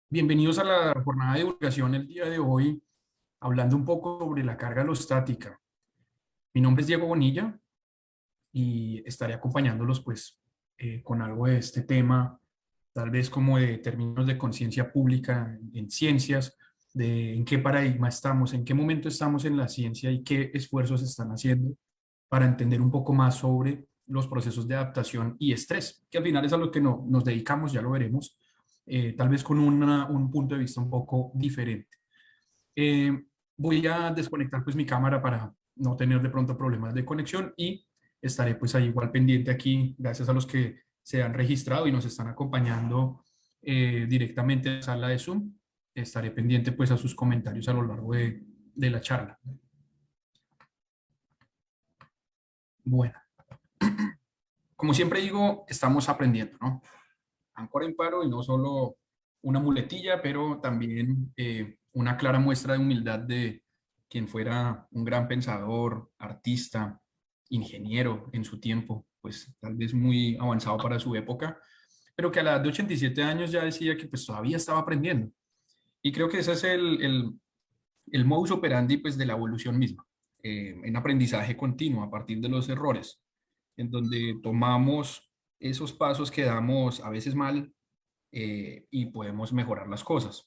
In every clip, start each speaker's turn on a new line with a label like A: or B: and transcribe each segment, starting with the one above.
A: Bienvenidos a la jornada de divulgación el día de hoy, hablando un poco sobre la carga alostática. Mi nombre es Diego Bonilla y estaré acompañándolos pues con algo de este tema, tal vez como de términos de conciencia pública en ciencias, de en qué paradigma estamos, en qué momento estamos en la ciencia y qué esfuerzos se están haciendo para entender un poco más sobre los procesos de adaptación y estrés, que al final es a lo que nos dedicamos, ya lo veremos, tal vez con un punto de vista un poco diferente. Eh, Voy a desconectar pues mi cámara para no tener de pronto problemas de conexión y estaré pues ahí igual pendiente aquí, gracias a los que se han registrado y nos están acompañando directamente en la sala de Zoom. Estaré pendiente pues a sus comentarios a lo largo de la charla. Bueno, como siempre digo, estamos aprendiendo, ¿no? Áncora en paro y no solo una muletilla, pero también una clara muestra de humildad de quien fuera un gran pensador, artista, ingeniero en su tiempo, pues tal vez muy avanzado para su época, pero que a la edad de 87 años ya decía que pues todavía estaba aprendiendo. Y creo que ese es el modus operandi pues de la evolución misma, en aprendizaje continuo a partir de los errores, en donde tomamos esos pasos que damos a veces mal y podemos mejorar las cosas.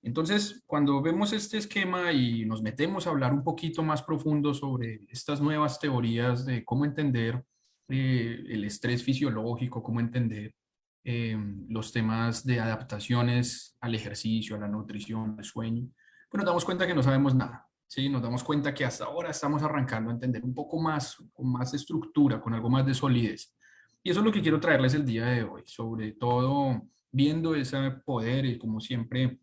A: Entonces, cuando vemos este esquema y nos metemos a hablar un poquito más profundo sobre estas nuevas teorías de cómo entender el estrés fisiológico, cómo entender eh, los temas de adaptaciones al ejercicio, a la nutrición, al sueño, pues nos damos cuenta que no sabemos nada. ¿Sí? Nos damos cuenta que hasta ahora estamos arrancando a entender un poco más, con más estructura, con algo más de solidez. Y eso es lo que quiero traerles el día de hoy, sobre todo viendo ese poder y como siempre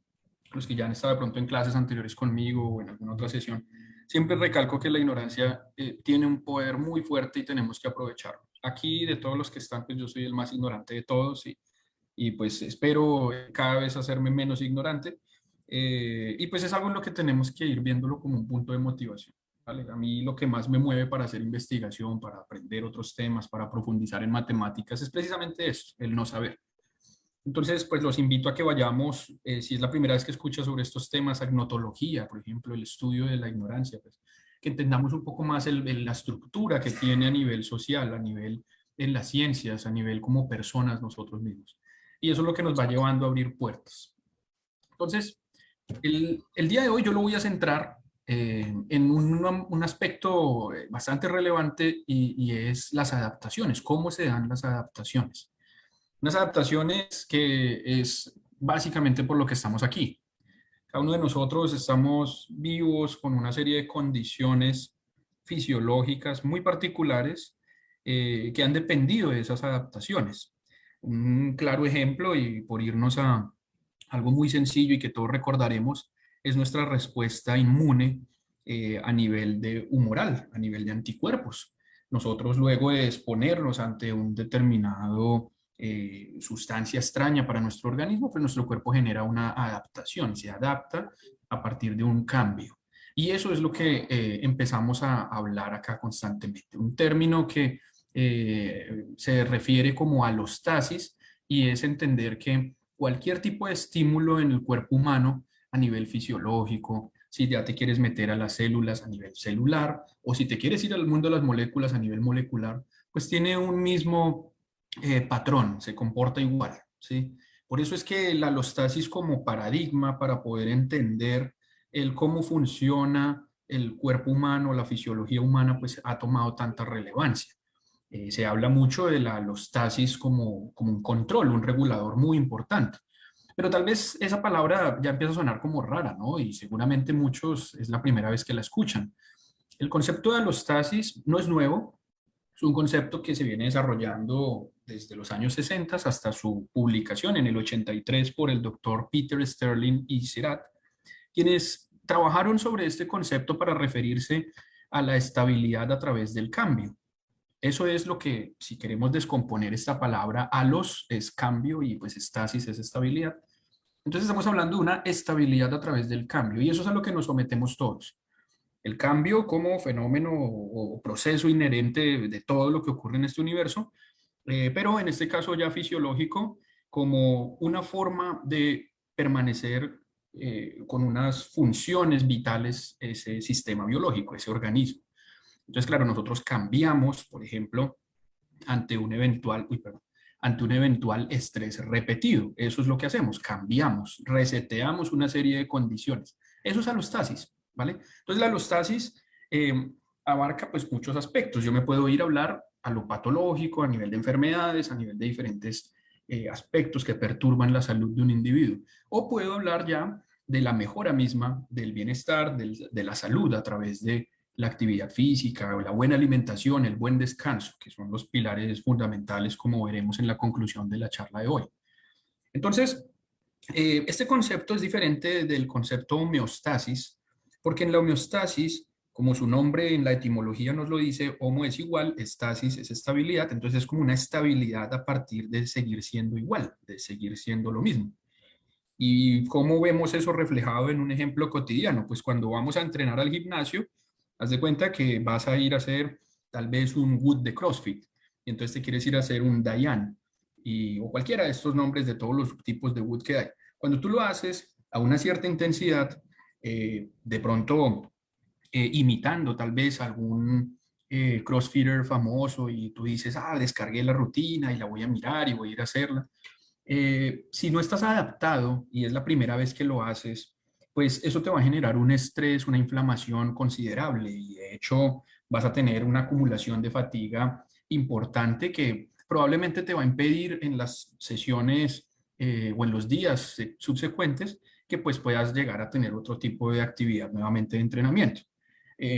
A: los que ya han estado de pronto en clases anteriores conmigo o en alguna otra sesión, siempre recalco que la ignorancia tiene un poder muy fuerte y tenemos que aprovecharlo. Aquí de todos los que están, pues yo soy el más ignorante de todos y pues espero cada vez hacerme menos ignorante. Y pues es algo en lo que tenemos que ir viéndolo como un punto de motivación. ¿Vale? A mí lo que más me mueve para hacer investigación, para aprender otros temas, para profundizar en matemáticas, es precisamente esto, el no saber. Entonces, pues los invito a que vayamos, si es la primera vez que escuchas sobre estos temas, agnotología, por ejemplo, el estudio de la ignorancia, pues, que entendamos un poco más la estructura que tiene a nivel social, a nivel en las ciencias, a nivel como personas nosotros mismos. Y eso es lo que nos va llevando a abrir puertas. Entonces, el día de hoy yo lo voy a centrar en un aspecto bastante relevante y es las adaptaciones, cómo se dan las adaptaciones. Unas adaptaciones que es básicamente por lo que estamos aquí. Cada uno de nosotros estamos vivos con una serie de condiciones fisiológicas muy particulares que han dependido de esas adaptaciones. Un claro ejemplo, y por irnos a algo muy sencillo y que todos recordaremos, es nuestra respuesta inmune a nivel de humoral, a nivel de anticuerpos. Nosotros luego de exponernos ante un determinado sustancia extraña para nuestro organismo, pues nuestro cuerpo genera una adaptación, se adapta a partir de un cambio. Y eso es lo que empezamos a hablar acá constantemente. Un término que se refiere como alostasis y es entender que cualquier tipo de estímulo en el cuerpo humano a nivel fisiológico, si ya te quieres meter a las células a nivel celular o si te quieres ir al mundo de las moléculas a nivel molecular, pues tiene un mismo patrón, se comporta igual, ¿sí? Por eso es que la alostasis como paradigma para poder entender el cómo funciona el cuerpo humano, la fisiología humana, pues ha tomado tanta relevancia. Se habla mucho de la alostasis como un control, un regulador muy importante. Pero tal vez esa palabra ya empieza a sonar como rara, ¿no? Y seguramente muchos es la primera vez que la escuchan. El concepto de alostasis no es nuevo, es un concepto que se viene desarrollando desde los años 60 hasta su publicación en el 83 por el doctor Peter Sterling y Sirac, quienes trabajaron sobre este concepto para referirse a la estabilidad a través del cambio. Eso es lo que, si queremos descomponer esta palabra, alos es cambio y pues estasis es estabilidad. Entonces estamos hablando de una estabilidad a través del cambio y eso es a lo que nos sometemos todos. El cambio como fenómeno o proceso inherente de todo lo que ocurre en este universo, pero en este caso ya fisiológico, como una forma de permanecer con unas funciones vitales ese sistema biológico, ese organismo. Entonces, claro, nosotros cambiamos, por ejemplo, ante un eventual, uy, perdón, ante un eventual estrés repetido. Eso es lo que hacemos, cambiamos, reseteamos una serie de condiciones. Eso es alostasis, ¿vale? Entonces la alostasis abarca pues muchos aspectos. Yo me puedo ir a hablar a lo patológico, a nivel de enfermedades, a nivel de diferentes aspectos que perturban la salud de un individuo. O puedo hablar ya de la mejora misma del bienestar, de la salud a través de la actividad física, la buena alimentación, el buen descanso, que son los pilares fundamentales como veremos en la conclusión de la charla de hoy. Entonces, este concepto es diferente del concepto homeostasis, porque en la homeostasis, como su nombre en la etimología nos lo dice, homo es igual, estasis es estabilidad, entonces es como una estabilidad a partir de seguir siendo igual, de seguir siendo lo mismo. ¿Y cómo vemos eso reflejado en un ejemplo cotidiano? Pues cuando vamos a entrenar al gimnasio, haz de cuenta que vas a ir a hacer tal vez un Wood de CrossFit, y entonces te quieres ir a hacer un Diane, o cualquiera de estos nombres de todos los tipos de Wood que hay. Cuando tú lo haces a una cierta intensidad, de pronto imitando tal vez algún CrossFitter famoso y tú dices, descargué la rutina y la voy a mirar y voy a ir a hacerla, si no estás adaptado y es la primera vez que lo haces, pues eso te va a generar un estrés, una inflamación considerable y de hecho vas a tener una acumulación de fatiga importante que probablemente te va a impedir en las sesiones o en los días subsecuentes que pues puedas llegar a tener otro tipo de actividad nuevamente de entrenamiento.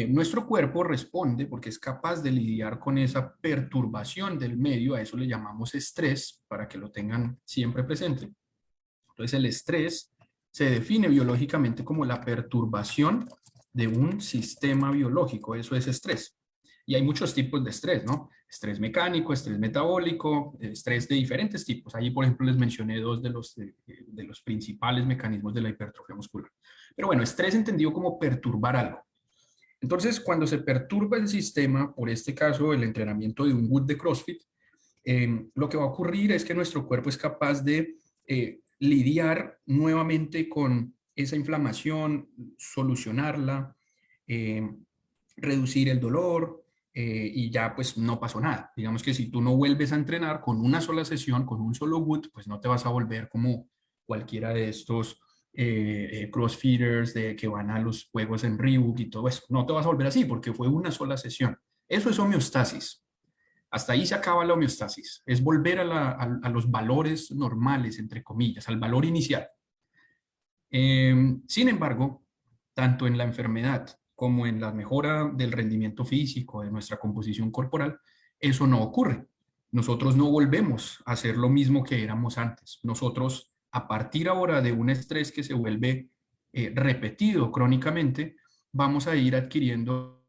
A: Nuestro cuerpo responde porque es capaz de lidiar con esa perturbación del medio, a eso le llamamos estrés, para que lo tengan siempre presente. Entonces el estrés se define biológicamente como la perturbación de un sistema biológico, eso es estrés. Y hay muchos tipos de estrés, ¿no? Estrés mecánico, estrés metabólico, estrés de diferentes tipos. Ahí, por ejemplo, les mencioné dos de los principales mecanismos de la hipertrofia muscular. Pero bueno, estrés entendido como perturbar algo. Entonces, cuando se perturba el sistema, por este caso el entrenamiento de un Wood de CrossFit, lo que va a ocurrir es que nuestro cuerpo es capaz de lidiar nuevamente con esa inflamación, solucionarla, eh, reducir el dolor y ya pues no pasó nada. Digamos que si tú no vuelves a entrenar con una sola sesión, con un solo Wood, pues no te vas a volver como cualquiera de estos crossfitters que van a los juegos en Reebok y todo eso. No te vas a volver así porque fue una sola sesión. Eso es homeostasis. Hasta ahí se acaba la homeostasis. Es volver a los valores normales, entre comillas, al valor inicial. Sin embargo, tanto en la enfermedad como en la mejora del rendimiento físico, de nuestra composición corporal, eso no ocurre. Nosotros no volvemos a hacer lo mismo que éramos antes. Nosotros, a partir ahora de un estrés que se vuelve repetido crónicamente, vamos a ir adquiriendo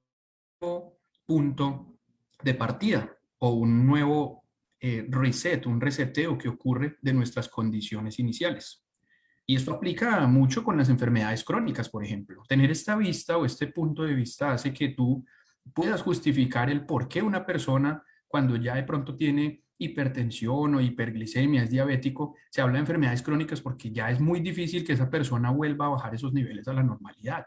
A: un punto de partida o un nuevo reset, un reseteo que ocurre de nuestras condiciones iniciales. Y esto aplica mucho con las enfermedades crónicas, por ejemplo. Tener esta vista o este punto de vista hace que tú puedas justificar el por qué una persona, cuando ya de pronto tiene hipertensión o hiperglicemia, es diabético, se habla de enfermedades crónicas porque ya es muy difícil que esa persona vuelva a bajar esos niveles a la normalidad.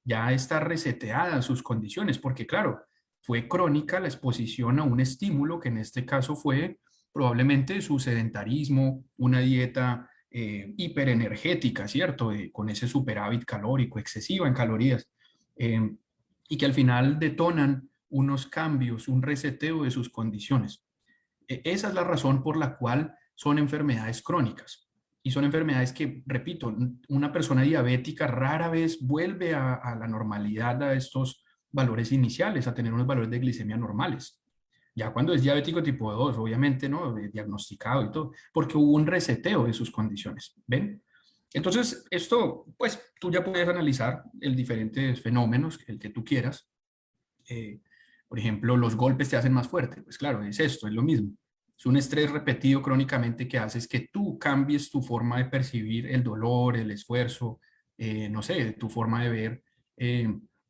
A: Ya está reseteada sus condiciones, porque claro, fue crónica la exposición a un estímulo que en este caso fue probablemente su sedentarismo, una dieta hiperenergética, ¿cierto? Con ese superávit calórico, excesiva en calorías, eh, y que al final detonan unos cambios, un reseteo de sus condiciones. Esa es la razón por la cual son enfermedades crónicas. Y son enfermedades que, repito, una persona diabética rara vez vuelve a la normalidad, a estos valores iniciales, a tener unos valores de glicemia normales. Ya cuando es diabético tipo 2 obviamente, ¿no? Diagnosticado y todo, porque hubo un reseteo de sus condiciones. ¿Ven? Entonces, esto, pues tú ya puedes analizar el diferentes fenómenos, el que tú quieras. Eh, por ejemplo, los golpes te hacen más fuerte. Pues claro, es esto, es lo mismo. Es un estrés repetido crónicamente que hace que tú cambies tu forma de percibir el dolor, el esfuerzo, no sé, tu forma de ver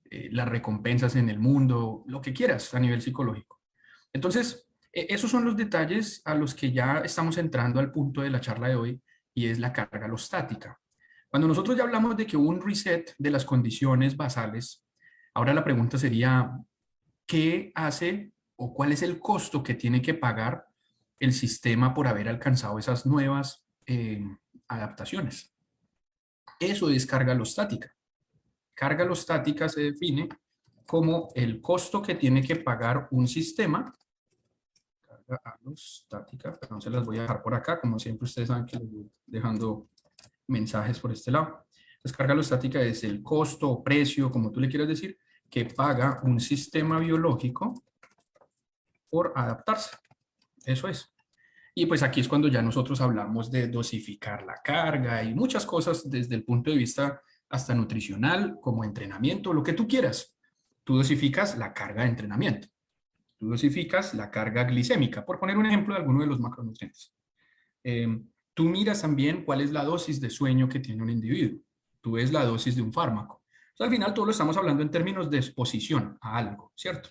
A: las recompensas en el mundo, lo que quieras a nivel psicológico. Entonces, esos son los detalles a los que ya estamos entrando al punto de la charla de hoy y es la carga alostática. Cuando nosotros ya hablamos de que hubo un reset de las condiciones basales, ahora la pregunta sería, ¿qué hace o cuál es el costo que tiene que pagar el sistema por haber alcanzado esas nuevas adaptaciones? Eso es carga alostática. Carga alostática se define como el costo que tiene que pagar un sistema. Carga alostática, perdón, se las voy a dejar por acá, como siempre ustedes saben que les voy dejando mensajes por este lado. Entonces, carga alostática es el costo o precio, como tú le quieras decir, que paga un sistema biológico por adaptarse. Eso es. Y pues aquí es cuando ya nosotros hablamos de dosificar la carga y muchas cosas desde el punto de vista hasta nutricional, como entrenamiento, lo que tú quieras. Tú dosificas la carga de entrenamiento. Tú dosificas la carga glicémica, por poner un ejemplo de alguno de los macronutrientes. Tú miras también cuál es la dosis de sueño que tiene un individuo. Tú ves la dosis de un fármaco. Entonces, al final todo lo estamos hablando en términos de exposición a algo, ¿cierto?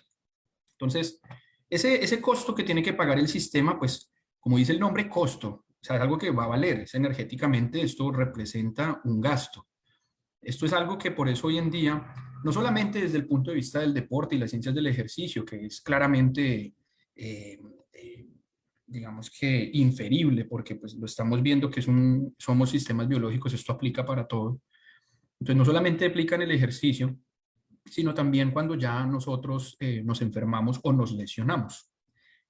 A: Entonces, ese costo que tiene que pagar el sistema, pues, como dice el nombre, costo, o sea, es algo que va a valer, es energéticamente, esto representa un gasto. Esto es algo que por eso hoy en día, no solamente desde el punto de vista del deporte y las ciencias del ejercicio, que es claramente, eh, eh, digamos que inferible, porque pues lo estamos viendo que somos sistemas biológicos, esto aplica para todo. Entonces, no solamente aplica en el ejercicio, sino también cuando ya nosotros nos enfermamos o nos lesionamos.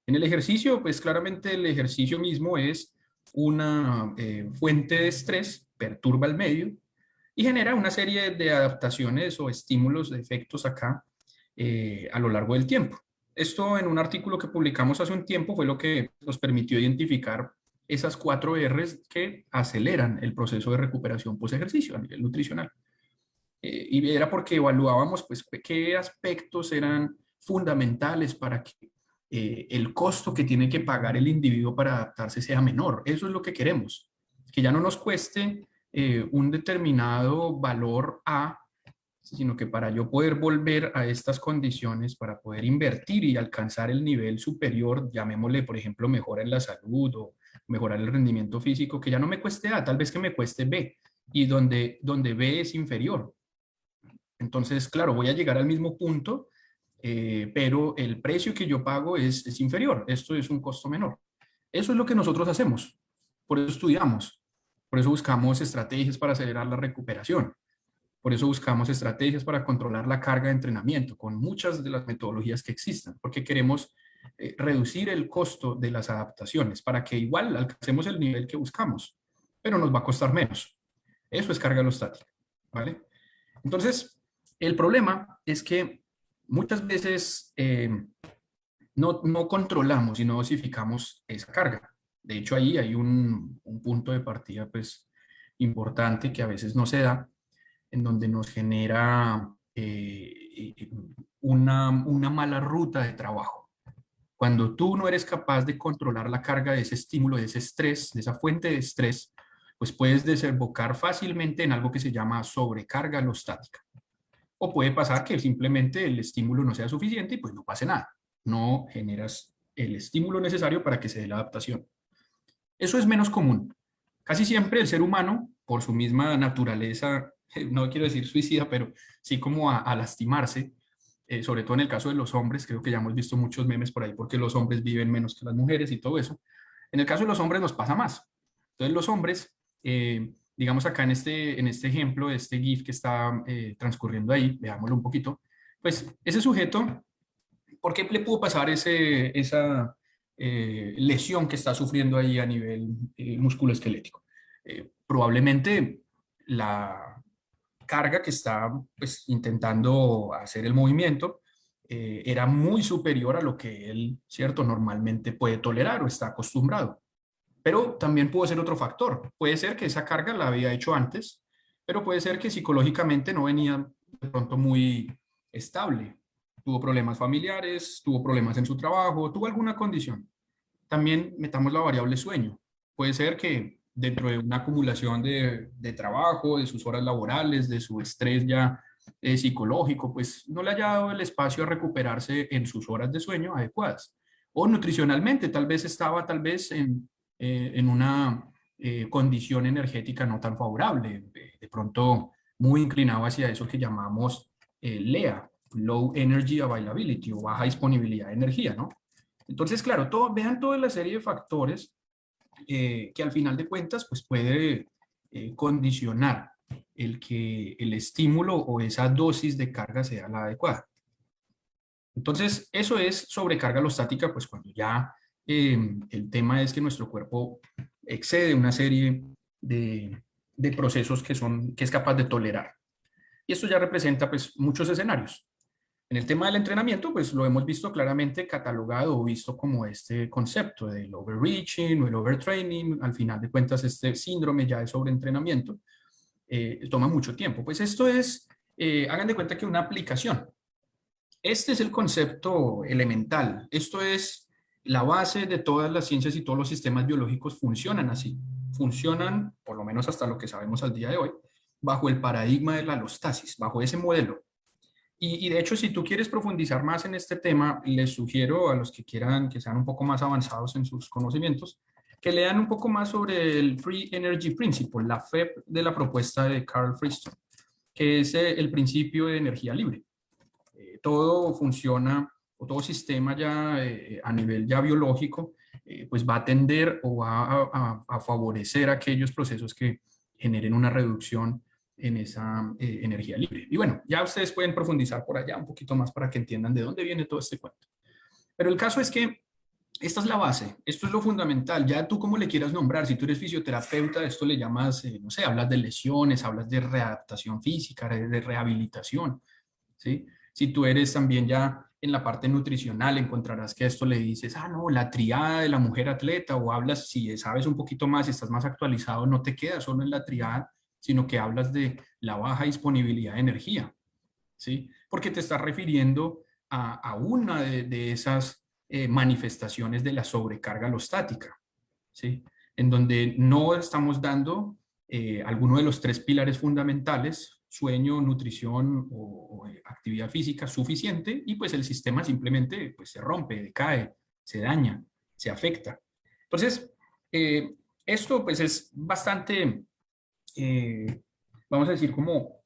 A: En el ejercicio, pues claramente el ejercicio mismo es una fuente de estrés, perturba el medio y genera una serie de adaptaciones o estímulos, de efectos acá a lo largo del tiempo. Esto en un artículo que publicamos hace un tiempo fue lo que nos permitió identificar esas 4 R's que aceleran el proceso de recuperación post-ejercicio a nivel nutricional. Y era porque evaluábamos pues, qué aspectos eran fundamentales para que el costo que tiene que pagar el individuo para adaptarse sea menor. Eso es lo que queremos, que ya no nos cueste un determinado valor A, sino que para yo poder volver a estas condiciones, para poder invertir y alcanzar el nivel superior, llamémosle, por ejemplo, mejora en la salud o mejorar el rendimiento físico, que ya no me cueste A, tal vez que me cueste B, y donde B es inferior. Entonces, claro, voy a llegar al mismo punto, pero el precio que yo pago es inferior. Esto es un costo menor. Eso es lo que nosotros hacemos. Por eso estudiamos. Por eso buscamos estrategias para acelerar la recuperación. Por eso buscamos estrategias para controlar la carga de entrenamiento con muchas de las metodologías que existan, porque queremos reducir el costo de las adaptaciones para que igual alcancemos el nivel que buscamos, pero nos va a costar menos. Eso es carga alostática, ¿vale? Entonces, el problema es que muchas veces no controlamos y no dosificamos esa carga. De hecho, ahí hay un punto de partida pues, importante que a veces no se da, en donde nos genera una mala ruta de trabajo. Cuando tú no eres capaz de controlar la carga de ese estímulo, de ese estrés, de esa fuente de estrés, pues puedes desembocar fácilmente en algo que se llama sobrecarga alostática. O puede pasar que simplemente el estímulo no sea suficiente y pues no pase nada. No generas el estímulo necesario para que se dé la adaptación. Eso es menos común. Casi siempre el ser humano, por su misma naturaleza, no quiero decir suicida, pero sí como a lastimarse, sobre todo en el caso de los hombres, creo que ya hemos visto muchos memes por ahí porque los hombres viven menos que las mujeres y todo eso. En el caso de los hombres nos pasa más. Entonces los hombres, digamos acá en este ejemplo, este GIF que está transcurriendo ahí, veámoslo un poquito, pues ese sujeto, ¿por qué le pudo pasar esa lesión que está sufriendo ahí a nivel musculoesquelético? Probablemente la carga que está pues, intentando hacer el movimiento era muy superior a lo que él, ¿cierto?, normalmente puede tolerar o está acostumbrado. Pero también puede ser otro factor. Puede ser que esa carga la había hecho antes, pero puede ser que psicológicamente no venía de pronto muy estable. Tuvo problemas familiares, tuvo problemas en su trabajo, tuvo alguna condición. También metamos la variable sueño. Puede ser que dentro de una acumulación de trabajo, de sus horas laborales, de su estrés ya psicológico, pues no le haya dado el espacio a recuperarse en sus horas de sueño adecuadas. O nutricionalmente, tal vez estaba en una condición energética no tan favorable, de pronto muy inclinado hacia eso que llamamos LEA, Low Energy Availability, o baja disponibilidad de energía, ¿no? Entonces, claro, vean toda la serie de factores que al final de cuentas pues puede condicionar el que el estímulo o esa dosis de carga sea la adecuada. Entonces, eso es sobrecarga alostática, pues cuando ya el tema es que nuestro cuerpo excede una serie de procesos que es capaz de tolerar. Y esto ya representa pues muchos escenarios. En el tema del entrenamiento, pues lo hemos visto claramente catalogado o visto como este concepto del overreaching o el overtraining. Al final de cuentas, este síndrome ya de sobreentrenamiento toma mucho tiempo. Pues esto es, hagan de cuenta que una aplicación. Este es el concepto elemental. Esto es la base de todas las ciencias y todos los sistemas biológicos funcionan así. Funcionan, por lo menos hasta lo que sabemos al día de hoy, bajo el paradigma de la alostasis, bajo ese modelo. Y de hecho, si tú quieres profundizar más en este tema, les sugiero a los que quieran que sean un poco más avanzados en sus conocimientos, que lean un poco más sobre el Free Energy Principle, la FEP de la propuesta de Carl Friston, que es el principio de energía libre. Todo funciona, o todo sistema ya a nivel ya biológico, pues va a tender o va a favorecer aquellos procesos que generen una reducción en esa energía libre. Y bueno, ya ustedes pueden profundizar por allá un poquito más para que entiendan de dónde viene todo este cuento. Pero el caso es que esta es la base, esto es lo fundamental. Ya tú como le quieras nombrar, si tú eres fisioterapeuta, esto le llamas, no sé, hablas de lesiones, hablas de readaptación física, de rehabilitación, ¿sí? Si tú eres también ya en la parte nutricional, encontrarás que a esto le dices, ah, no, la triada de la mujer atleta, o hablas, si sabes un poquito más, si estás más actualizado, no te quedas solo en la triada, sino que hablas de la baja disponibilidad de energía, ¿sí? Porque te estás refiriendo a una de esas manifestaciones de la sobrecarga alostática, ¿sí? En donde no estamos dando alguno de los tres pilares fundamentales, sueño, nutrición o actividad física suficiente, y pues el sistema simplemente pues, se rompe, decae, se daña, se afecta. Entonces, esto pues es bastante, vamos a decir, como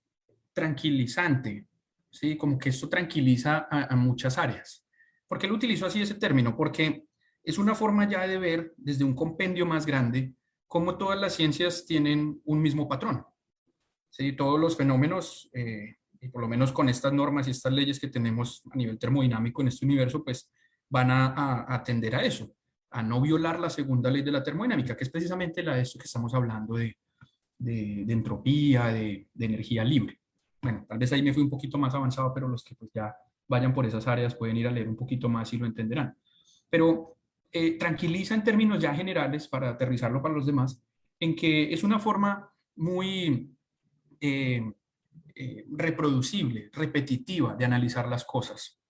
A: tranquilizante, ¿sí? Como que esto tranquiliza a muchas áreas. ¿Por qué lo utilizo así ese término? Porque es una forma ya de ver desde un compendio más grande cómo todas las ciencias tienen un mismo patrón. ¿Sí? Todos los fenómenos, y por lo menos con estas normas y estas leyes que tenemos a nivel termodinámico en este universo, pues van a atender a eso, a no violar la segunda ley de la termodinámica, que es precisamente la de esto que estamos hablando de entropía, de energía libre. Bueno, tal vez ahí me fui un poquito más avanzado, pero los que pues ya vayan por esas áreas pueden ir a leer un poquito más y lo entenderán. Pero tranquiliza en términos ya generales, para aterrizarlo para los demás, en que es una forma muy eh, reproducible, repetitiva de analizar las cosas.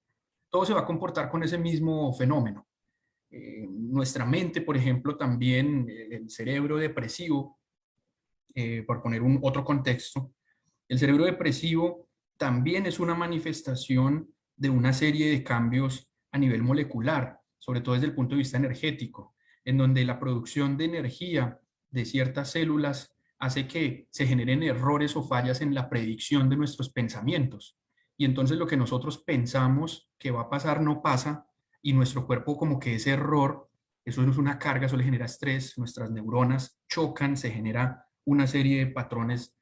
A: Todo se va a comportar con ese mismo fenómeno. Nuestra mente, por ejemplo, también el cerebro depresivo, por poner otro contexto, el cerebro depresivo también es una manifestación de una serie de cambios a nivel molecular, sobre todo desde el punto de vista energético, en donde la producción de energía de ciertas células hace que se generen errores o fallas en la predicción de nuestros pensamientos. Y entonces lo que nosotros pensamos que va a pasar no pasa, y nuestro cuerpo como que ese error, eso es una carga, eso le genera estrés, nuestras neuronas chocan, se genera una serie de patrones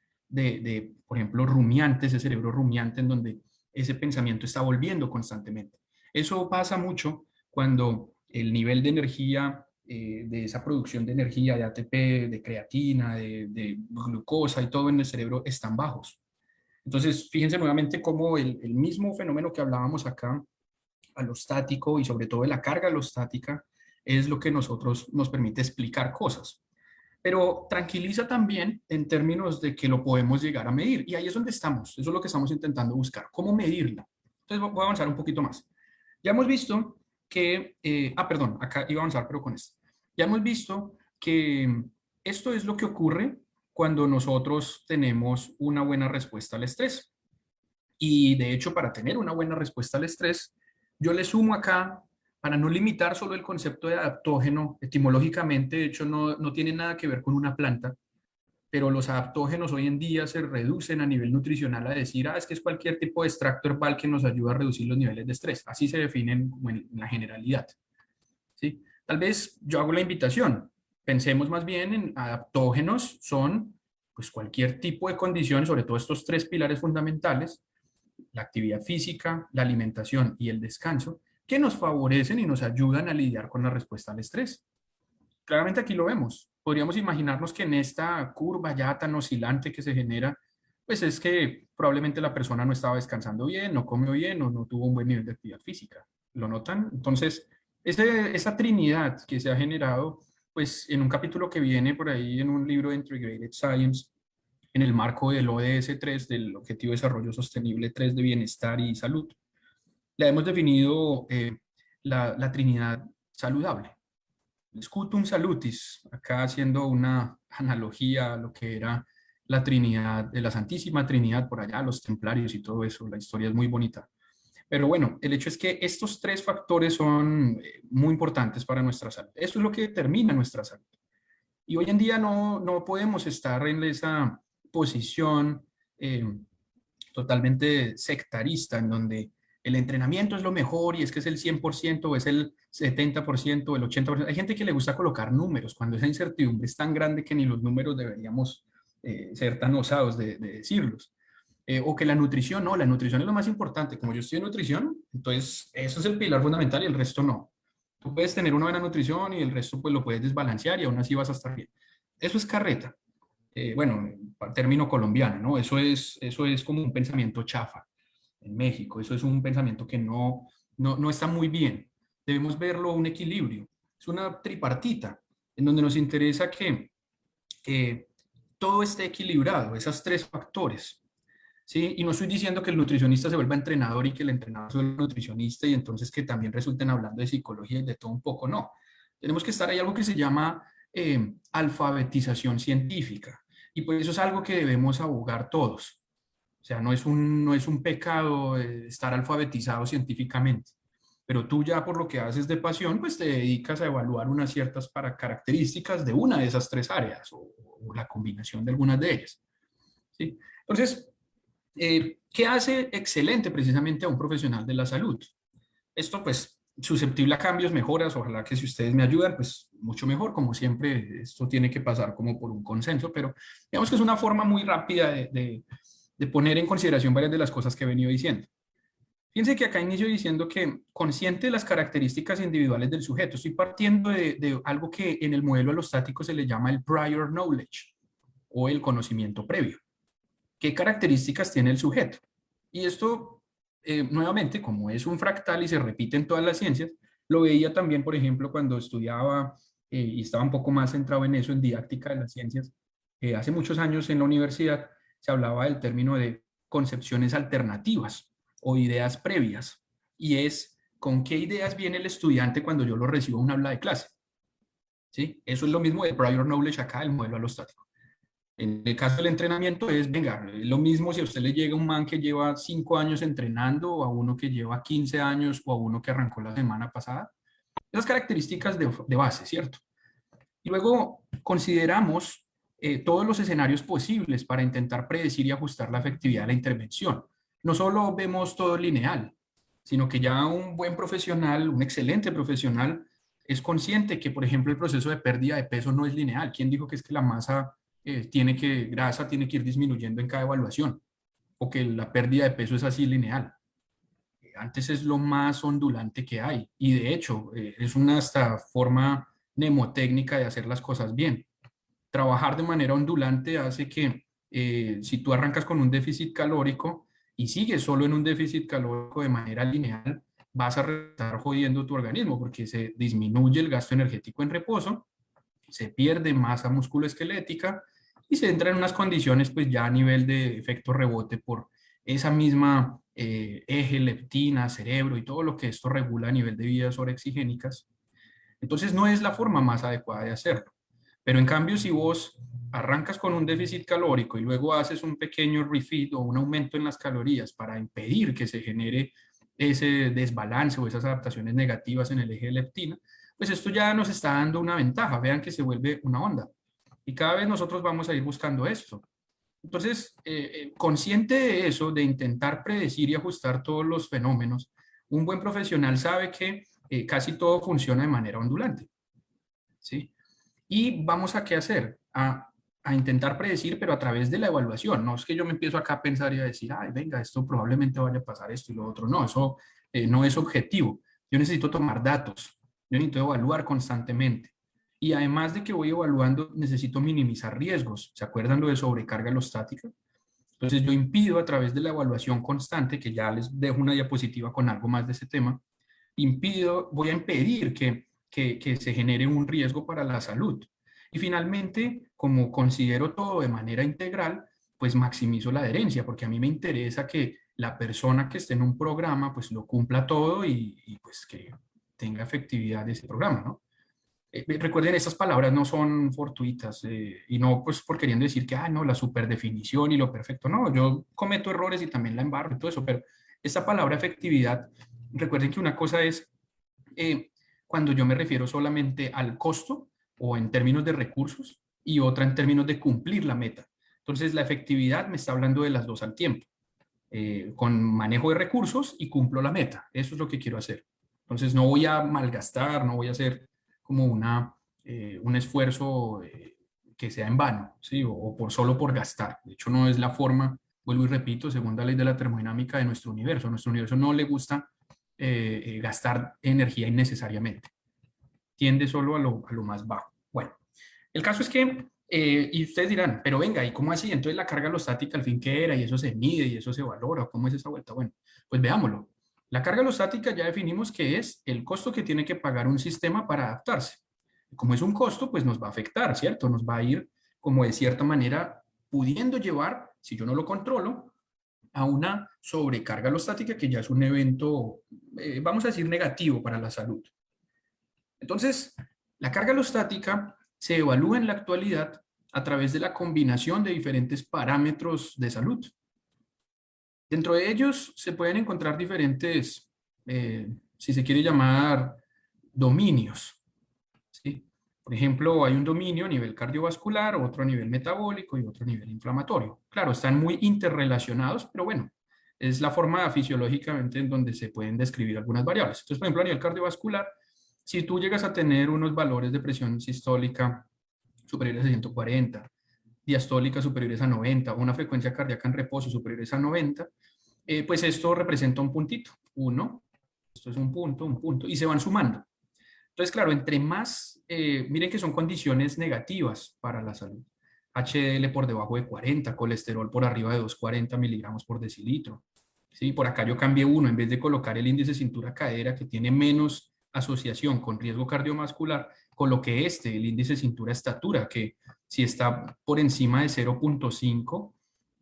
A: por ejemplo, rumiante, ese cerebro rumiante en donde ese pensamiento está volviendo constantemente. Eso pasa mucho cuando el nivel de energía, de esa producción de energía, de ATP, de creatina, de glucosa y todo en el cerebro están bajos. Entonces, fíjense nuevamente cómo el mismo fenómeno que hablábamos acá, alostático y sobre todo de la carga alostática, es lo que nos permite explicar cosas. Pero tranquiliza también en términos de que lo podemos llegar a medir. Y ahí es donde estamos. Eso es lo que estamos intentando buscar. ¿Cómo medirla? Entonces voy a avanzar un poquito más. Ya hemos visto que, perdón, acá iba a avanzar, pero con esto. Ya hemos visto que esto es lo que ocurre cuando nosotros tenemos una buena respuesta al estrés. Y de hecho, para tener una buena respuesta al estrés, yo le sumo acá, para no limitar solo el concepto de adaptógeno, etimológicamente, de hecho, no tiene nada que ver con una planta, pero los adaptógenos hoy en día se reducen a nivel nutricional a decir, es que es cualquier tipo de extracto herbal que nos ayuda a reducir los niveles de estrés. Así se definen como en la generalidad. ¿Sí? Tal vez yo hago la invitación. Pensemos más bien en adaptógenos, son pues cualquier tipo de condición, sobre todo estos tres pilares fundamentales, la actividad física, la alimentación y el descanso, que nos favorecen y nos ayudan a lidiar con la respuesta al estrés. Claramente aquí lo vemos. Podríamos imaginarnos que en esta curva ya tan oscilante que se genera, pues es que probablemente la persona no estaba descansando bien, no comió bien o no tuvo un buen nivel de actividad física. ¿Lo notan? Entonces, esa trinidad que se ha generado, pues en un capítulo que viene por ahí en un libro de Integrated Science, en el marco del ODS 3, del Objetivo de Desarrollo Sostenible 3 de Bienestar y Salud, la hemos definido la trinidad saludable. Scutum salutis, acá haciendo una analogía a lo que era la Trinidad, de la Santísima Trinidad, por allá, los templarios y todo eso, la historia es muy bonita. Pero bueno, el hecho es que estos tres factores son muy importantes para nuestra salud. Eso es lo que determina nuestra salud. Y hoy en día no podemos estar en esa posición eh, totalmente sectarista, en donde el entrenamiento es lo mejor y es que es el 100% o es el 70% o el 80%. Hay gente que le gusta colocar números cuando esa incertidumbre es tan grande que ni los números deberíamos ser tan osados de decirlos. O que la nutrición, no, la nutrición es lo más importante. Como yo estoy en nutrición, entonces eso es el pilar fundamental y el resto no. Tú puedes tener una buena nutrición y el resto pues lo puedes desbalancear y aún así vas a estar bien. Eso es carreta. Bueno, término colombiano, ¿no? Eso es como un pensamiento chafa en México, eso es un pensamiento que no está muy bien. Debemos verlo un equilibrio. Es una tripartita en donde nos interesa que todo esté equilibrado, esos tres factores. ¿Sí? Y no estoy diciendo que el nutricionista se vuelva entrenador y que el entrenador se vuelva nutricionista y entonces que también resulten hablando de psicología y de todo un poco, no. Tenemos que estar ahí algo que se llama alfabetización científica y por eso es algo que debemos abogar todos. O sea, no es un pecado estar alfabetizado científicamente, pero tú ya por lo que haces de pasión, pues te dedicas a evaluar unas ciertas características de una de esas tres áreas o la combinación de algunas de ellas. ¿Sí? Entonces, ¿qué hace excelente precisamente a un profesional de la salud? Esto pues susceptible a cambios, mejoras, ojalá que si ustedes me ayudan, pues mucho mejor, como siempre, esto tiene que pasar como por un consenso, pero digamos que es una forma muy rápida de poner en consideración varias de las cosas que he venido diciendo. Fíjense que acá inicio diciendo que consciente de las características individuales del sujeto, estoy partiendo de algo que en el modelo alostático se le llama el prior knowledge o el conocimiento previo. ¿Qué características tiene el sujeto? Y esto, nuevamente, como es un fractal y se repite en todas las ciencias, lo veía también, por ejemplo, cuando estudiaba y estaba un poco más centrado en eso, en didáctica de las ciencias. Hace muchos años en la universidad se hablaba del término de concepciones alternativas o ideas previas. Y es con qué ideas viene el estudiante cuando yo lo recibo a un aula de clase. ¿Sí? Eso es lo mismo de prior knowledge acá, el modelo alostático. En el caso del entrenamiento es, venga, es lo mismo si a usted le llega un man que lleva 5 años entrenando o a uno que lleva 15 años o a uno que arrancó la semana pasada. Esas características de base, ¿cierto? Y luego consideramos todos los escenarios posibles para intentar predecir y ajustar la efectividad de la intervención. No solo vemos todo lineal, sino que ya un buen profesional, un excelente profesional, es consciente que, por ejemplo, el proceso de pérdida de peso no es lineal. ¿Quién dijo que es que la masa grasa tiene que ir disminuyendo en cada evaluación? O que la pérdida de peso es así lineal. Antes es lo más ondulante que hay. Y de hecho, es una hasta forma mnemotécnica de hacer las cosas bien. Trabajar de manera ondulante hace que si tú arrancas con un déficit calórico y sigues solo en un déficit calórico de manera lineal, vas a estar jodiendo tu organismo porque se disminuye el gasto energético en reposo, se pierde masa musculoesquelética y se entra en unas condiciones pues ya a nivel de efecto rebote por esa misma eje, leptina, cerebro y todo lo que esto regula a nivel de vías orexigénicas. Entonces no es la forma más adecuada de hacerlo. Pero en cambio, si vos arrancas con un déficit calórico y luego haces un pequeño refeed o un aumento en las calorías para impedir que se genere ese desbalance o esas adaptaciones negativas en el eje de leptina, pues esto ya nos está dando una ventaja. Vean que se vuelve una onda. Y cada vez nosotros vamos a ir buscando esto. Entonces, consciente de eso, de intentar predecir y ajustar todos los fenómenos, un buen profesional sabe que casi todo funciona de manera ondulante, ¿sí? Y vamos a qué hacer, a intentar predecir, pero a través de la evaluación. No es que yo me empiezo acá a pensar y a decir, ay, venga, esto probablemente vaya a pasar esto y lo otro. No, eso no es objetivo. Yo necesito tomar datos, yo necesito evaluar constantemente. Y además de que voy evaluando, necesito minimizar riesgos. ¿Se acuerdan lo de sobrecarga alostática? Entonces yo impido a través de la evaluación constante, que ya les dejo una diapositiva con algo más de ese tema, voy a impedir que se genere un riesgo para la salud. Y finalmente, como considero todo de manera integral, pues maximizo la adherencia, porque a mí me interesa que la persona que esté en un programa, pues lo cumpla todo y pues que tenga efectividad de ese programa, ¿no? Recuerden, estas palabras no son fortuitas y no pues por queriendo decir que, ah, no, la superdefinición y lo perfecto. No, yo cometo errores y también la embarro y todo eso, pero esta palabra efectividad, recuerden que una cosa es cuando yo me refiero solamente al costo o en términos de recursos y otra en términos de cumplir la meta. Entonces, la efectividad me está hablando de las dos al tiempo, con manejo de recursos y cumplo la meta. Eso es lo que quiero hacer. Entonces, no voy a malgastar, no voy a hacer como un esfuerzo que sea en vano, ¿sí? O solo por gastar. De hecho, no es la forma, vuelvo y repito, segunda ley de la termodinámica de nuestro universo. A nuestro universo no le gusta gastar energía innecesariamente. Tiende solo a lo más bajo. Bueno, el caso es que, y ustedes dirán, pero venga, ¿y cómo así? Entonces la carga alostática al fin qué era, y eso se mide, y eso se valora, ¿cómo es esa vuelta? Bueno, pues veámoslo. La carga alostática ya definimos que es el costo que tiene que pagar un sistema para adaptarse. Como es un costo, pues nos va a afectar, ¿cierto? Nos va a ir como de cierta manera pudiendo llevar, si yo no lo controlo, a una sobrecarga alostática que ya es un evento, vamos a decir, negativo para la salud. Entonces, la carga alostática se evalúa en la actualidad a través de la combinación de diferentes parámetros de salud. Dentro de ellos se pueden encontrar diferentes, si se quiere llamar, dominios, ¿sí? Por ejemplo, hay un dominio a nivel cardiovascular, otro a nivel metabólico y otro a nivel inflamatorio. Claro, están muy interrelacionados, pero bueno, es la forma fisiológicamente en donde se pueden describir algunas variables. Entonces, por ejemplo, a nivel cardiovascular, si tú llegas a tener unos valores de presión sistólica superiores a 140, diastólica superiores a 90, o una frecuencia cardíaca en reposo superiores a 90, pues esto representa un puntito, uno, esto es un punto, y se van sumando. Entonces, claro, entre más, miren que son condiciones negativas para la salud. HDL por debajo de 40, colesterol por arriba de 240 miligramos por decilitro. ¿Sí? Por acá yo cambié uno, en vez de colocar el índice cintura-cadera, que tiene menos asociación con riesgo cardiovascular, coloqué el índice cintura-estatura, que si está por encima de 0.5,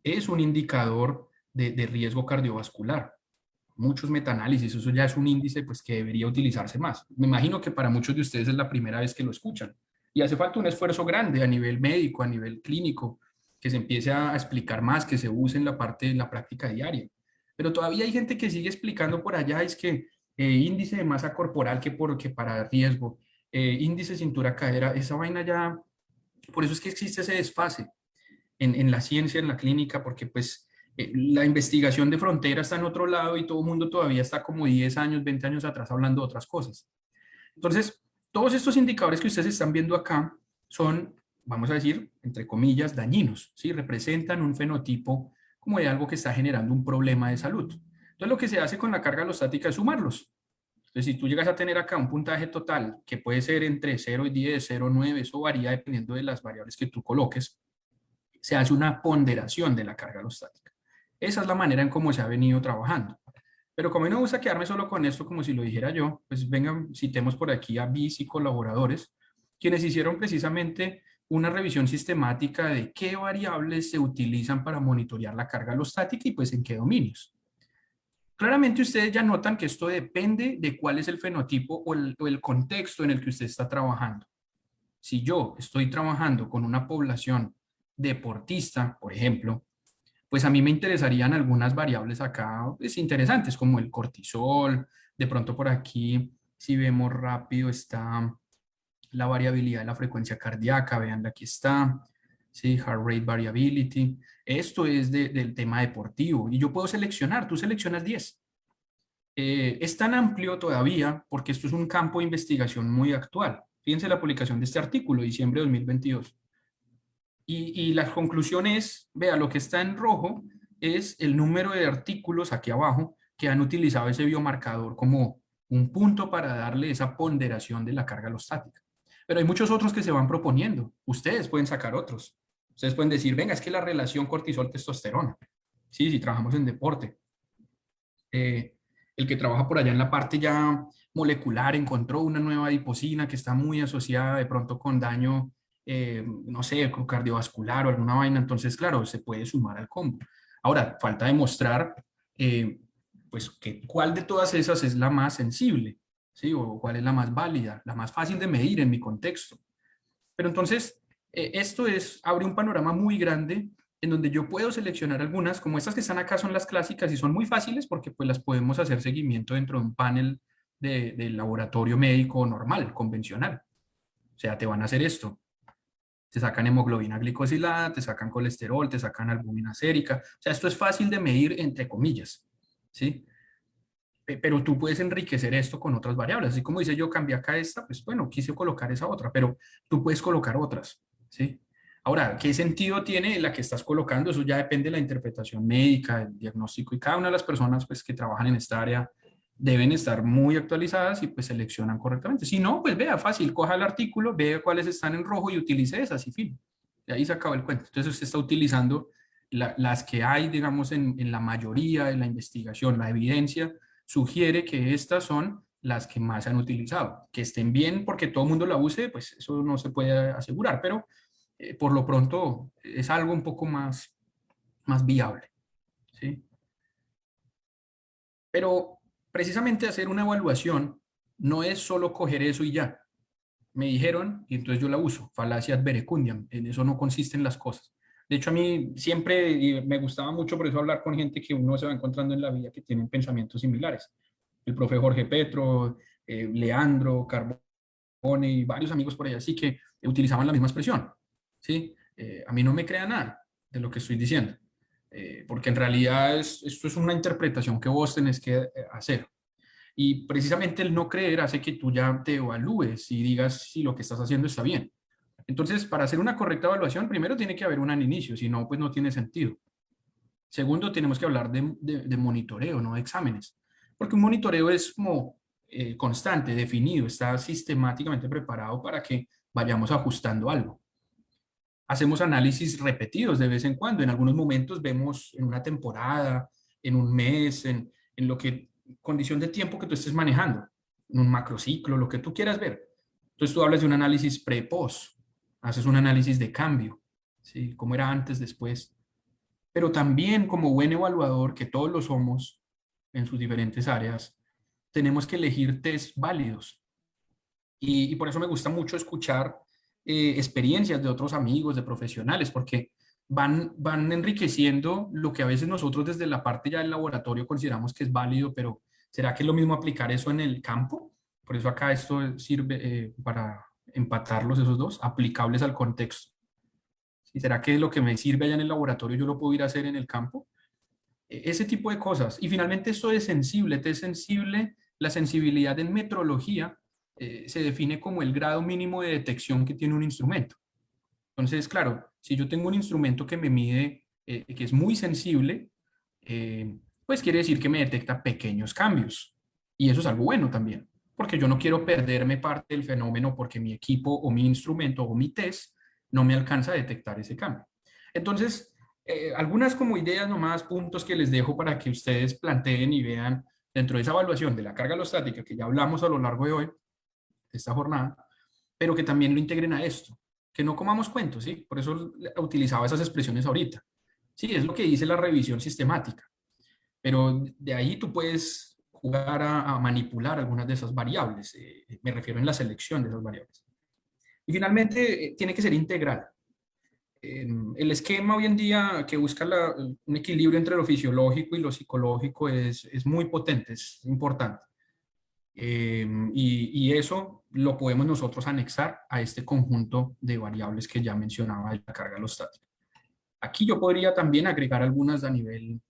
A: es un indicador de riesgo cardiovascular. Muchos metaanálisis, eso ya es un índice pues, que debería utilizarse más. Me imagino que para muchos de ustedes es la primera vez que lo escuchan. Y hace falta un esfuerzo grande a nivel médico, a nivel clínico, que se empiece a explicar más, que se use en la parte de la práctica diaria. Pero todavía hay gente que sigue explicando por allá, es que índice de masa corporal que para riesgo, índice cintura-cadera, esa vaina ya, por eso es que existe ese desfase en la ciencia, en la clínica, porque pues la investigación de frontera está en otro lado y todo el mundo todavía está como 10 años, 20 años atrás hablando de otras cosas. Entonces, todos estos indicadores que ustedes están viendo acá son, vamos a decir, entre comillas, dañinos, ¿sí? Representan un fenotipo como de algo que está generando un problema de salud. Entonces, lo que se hace con la carga alostática es sumarlos. Entonces, si tú llegas a tener acá un puntaje total que puede ser entre 0 y 10, 0, 9, eso varía dependiendo de las variables que tú coloques, se hace una ponderación de la carga alostática. Esa es la manera en cómo se ha venido trabajando. Pero como a mí no me gusta quedarme solo con esto, como si lo dijera yo, pues vengan, citemos por aquí a BIS y colaboradores, quienes hicieron precisamente una revisión sistemática de qué variables se utilizan para monitorear la carga alostática y pues en qué dominios. Claramente ustedes ya notan que esto depende de cuál es el fenotipo o el contexto en el que usted está trabajando. Si yo estoy trabajando con una población deportista, por ejemplo, pues a mí me interesarían algunas variables acá pues, interesantes, como el cortisol. De pronto por aquí, si vemos rápido, está la variabilidad de la frecuencia cardíaca, vean, aquí está, ¿sí? Heart rate variability. Esto es del tema deportivo y yo puedo seleccionar, tú seleccionas 10. Es tan amplio todavía porque esto es un campo de investigación muy actual. Fíjense la publicación de este artículo, diciembre de 2022. Y la conclusión es, vea, lo que está en rojo es el número de artículos aquí abajo que han utilizado ese biomarcador como un punto para darle esa ponderación de la carga alostática. Pero hay muchos otros que se van proponiendo. Ustedes pueden sacar otros. Ustedes pueden decir, venga, es que la relación cortisol-testosterona. Sí, si trabajamos en deporte. El que trabaja por allá en la parte ya molecular encontró una nueva adiposina que está muy asociada de pronto con daño, no sé, con cardiovascular o alguna vaina, entonces, claro, se puede sumar al combo. Ahora, falta demostrar, pues, que cuál de todas esas es la más sensible, ¿sí? O cuál es la más válida, la más fácil de medir en mi contexto. Pero entonces, esto abre un panorama muy grande en donde yo puedo seleccionar algunas, como estas que están acá son las clásicas y son muy fáciles porque pues las podemos hacer seguimiento dentro de un panel de laboratorio médico normal, convencional. O sea, te van a hacer esto. Te sacan hemoglobina glicosilada, te sacan colesterol, te sacan albúmina sérica. O sea, esto es fácil de medir entre comillas, ¿sí? Pero tú puedes enriquecer esto con otras variables. Así como dice yo, cambié acá esta, pues bueno, quise colocar esa otra, pero tú puedes colocar otras, ¿sí? Ahora, ¿qué sentido tiene la que estás colocando? Eso ya depende de la interpretación médica, el diagnóstico, y cada una de las personas pues, que trabajan en esta área deben estar muy actualizadas y pues seleccionan correctamente. Si no, pues vea, fácil, coja el artículo, vea cuáles están en rojo y utilice esas y fin. Y ahí se acaba el cuento. Entonces usted está utilizando las que hay, digamos, en la mayoría de la investigación, la evidencia sugiere que estas son las que más se han utilizado. Que estén bien porque todo el mundo la use, pues eso no se puede asegurar, pero por lo pronto es algo un poco más viable, ¿sí? Pero precisamente hacer una evaluación no es solo coger eso y ya. Me dijeron y entonces yo la uso, falacia ad verecundiam, en eso no consisten las cosas. De hecho, a mí siempre y me gustaba mucho por eso hablar con gente que uno se va encontrando en la vida que tienen pensamientos similares. El profe Jorge Petro, Leandro, Carbone y varios amigos por allá, así que utilizaban la misma expresión. ¿Sí? A mí no me crea nada de lo que estoy diciendo, porque en realidad esto es una interpretación que vos tenés que hacer. Y precisamente el no creer hace que tú ya te evalúes y digas si lo que estás haciendo está bien. Entonces, para hacer una correcta evaluación, primero tiene que haber un inicio, si no, pues no tiene sentido. Segundo, tenemos que hablar de monitoreo, no de exámenes, porque un monitoreo es como constante, definido, está sistemáticamente preparado para que vayamos ajustando algo. Hacemos análisis repetidos de vez en cuando, en algunos momentos vemos en una temporada, en un mes, en lo que, condición de tiempo que tú estés manejando, en un macrociclo, lo que tú quieras ver. Entonces tú hablas de un análisis pre-post, haces un análisis de cambio, ¿sí? Cómo era antes, después, pero también como buen evaluador, que todos lo somos en sus diferentes áreas, tenemos que elegir test válidos. Y por eso me gusta mucho escuchar experiencias de otros amigos, de profesionales, porque van enriqueciendo lo que a veces nosotros desde la parte ya del laboratorio consideramos que es válido, pero ¿será que es lo mismo aplicar eso en el campo? Por eso acá esto sirve para empatarlos esos dos, aplicables al contexto. ¿Sí? ¿Será que lo que me sirve allá en el laboratorio yo lo puedo ir a hacer en el campo? Ese tipo de cosas. Y finalmente esto es sensible, te es sensible, la sensibilidad en metrología se define como el grado mínimo de detección que tiene un instrumento. Entonces, claro, si yo tengo un instrumento que me mide, que es muy sensible, pues quiere decir que me detecta pequeños cambios. Y eso es algo bueno también, porque yo no quiero perderme parte del fenómeno porque mi equipo o mi instrumento o mi test no me alcanza a detectar ese cambio. Entonces, algunas como ideas nomás, puntos que les dejo para que ustedes planteen y vean dentro de esa evaluación de la carga alostática que ya hablamos a lo largo de hoy, de esta jornada, pero que también lo integren a esto, que no comamos cuentos, ¿sí? Por eso utilizaba esas expresiones ahorita. Sí, es lo que dice la revisión sistemática, pero de ahí tú puedes jugar a manipular algunas de esas variables, me refiero en la selección de esas variables. Y finalmente, tiene que ser integral. El esquema hoy en día que busca un equilibrio entre lo fisiológico y lo psicológico es muy potente, es importante. Y eso lo podemos nosotros anexar a este conjunto de variables que ya mencionaba de la carga alostática. Aquí yo podría también agregar algunas a nivel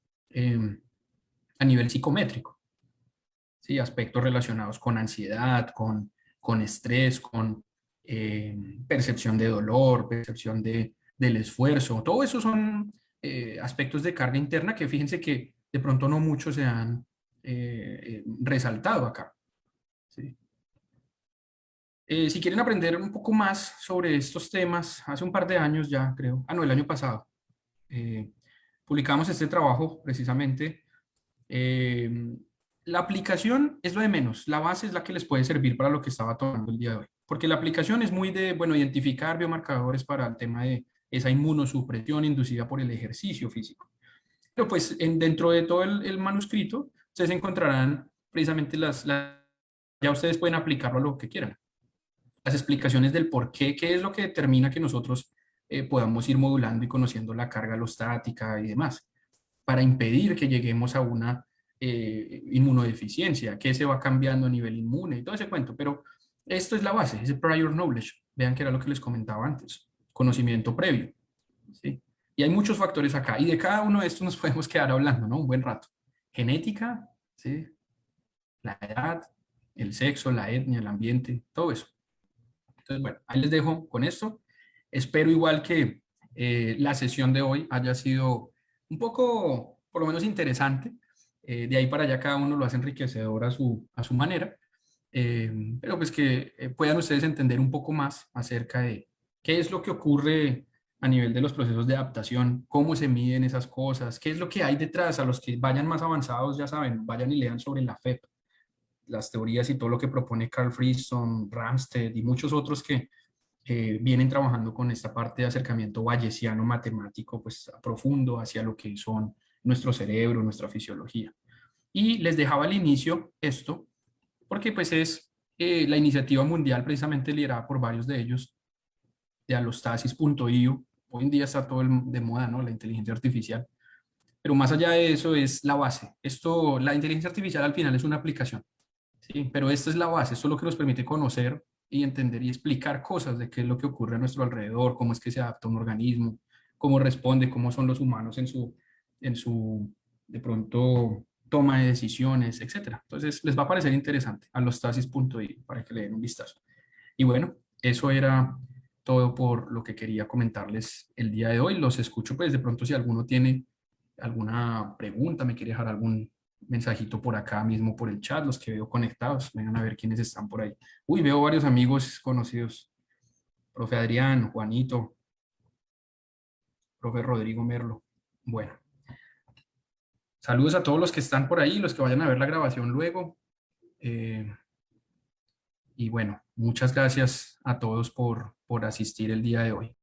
A: psicométrico, ¿sí? Aspectos relacionados con ansiedad, con estrés, con percepción de dolor, percepción del esfuerzo. Todo eso son aspectos de carga interna que fíjense que de pronto no muchos se han resaltado acá. ¿Sí? Si quieren aprender un poco más sobre estos temas, hace un par de años ya creo, no, el año pasado, eh, publicamos este trabajo precisamente. Eh, la aplicación es lo de menos, la base es la que les puede servir para lo que estaba tomando el día de hoy, porque la aplicación es muy de, bueno, identificar biomarcadores para el tema de esa inmunosupresión inducida por el ejercicio físico. Pero pues dentro de todo el manuscrito, ustedes encontrarán precisamente ya ustedes pueden aplicarlo a lo que quieran. Las explicaciones del por qué, qué es lo que determina que nosotros podamos ir modulando y conociendo la carga alostática y demás para impedir que lleguemos a una inmunodeficiencia, que se va cambiando a nivel inmune y todo ese cuento. Pero esto es la base, es el prior knowledge. Vean que era lo que les comentaba antes, conocimiento previo. ¿Sí? Y hay muchos factores acá, y de cada uno de estos nos podemos quedar hablando, ¿no? Un buen rato. Genética, ¿sí? La edad, el sexo, la etnia, el ambiente, todo eso. Entonces, bueno, ahí les dejo con esto. Espero igual que la sesión de hoy haya sido un poco, por lo menos interesante. De ahí para allá cada uno lo hace enriquecedor a su manera. Pero pues que puedan ustedes entender un poco más acerca de qué es lo que ocurre a nivel de los procesos de adaptación, cómo se miden esas cosas, qué es lo que hay detrás. A los que vayan más avanzados, ya saben, vayan y lean sobre la FEP, las teorías y todo lo que propone Carl Friston, Ramsted y muchos otros que vienen trabajando con esta parte de acercamiento bayesiano matemático, pues a profundo hacia lo que son nuestro cerebro, nuestra fisiología. Y les dejaba al inicio esto, porque pues es la iniciativa mundial precisamente liderada por varios de ellos, de alostasis.io. Hoy en día está todo de moda, ¿no? La inteligencia artificial. Pero más allá de eso es la base. Esto, la inteligencia artificial al final es una aplicación. Sí, pero esta es la base, esto es lo que nos permite conocer y entender y explicar cosas de qué es lo que ocurre a nuestro alrededor, cómo es que se adapta un organismo, cómo responde, cómo son los humanos de pronto, toma de decisiones, etcétera. Entonces, les va a parecer interesante a los tasis.i para que le den un vistazo. Y bueno, eso era todo por lo que quería comentarles el día de hoy. Los escucho, pues de pronto si alguno tiene alguna pregunta, me quiere dejar algún mensajito por acá mismo por el chat, los que veo conectados, vengan a ver quiénes están por ahí. Uy, veo varios amigos conocidos, profe Adrián, Juanito, profe Rodrigo Merlo. Bueno, saludos a todos los que están por ahí, los que vayan a ver la grabación luego. Eh, y bueno, muchas gracias a todos por asistir el día de hoy.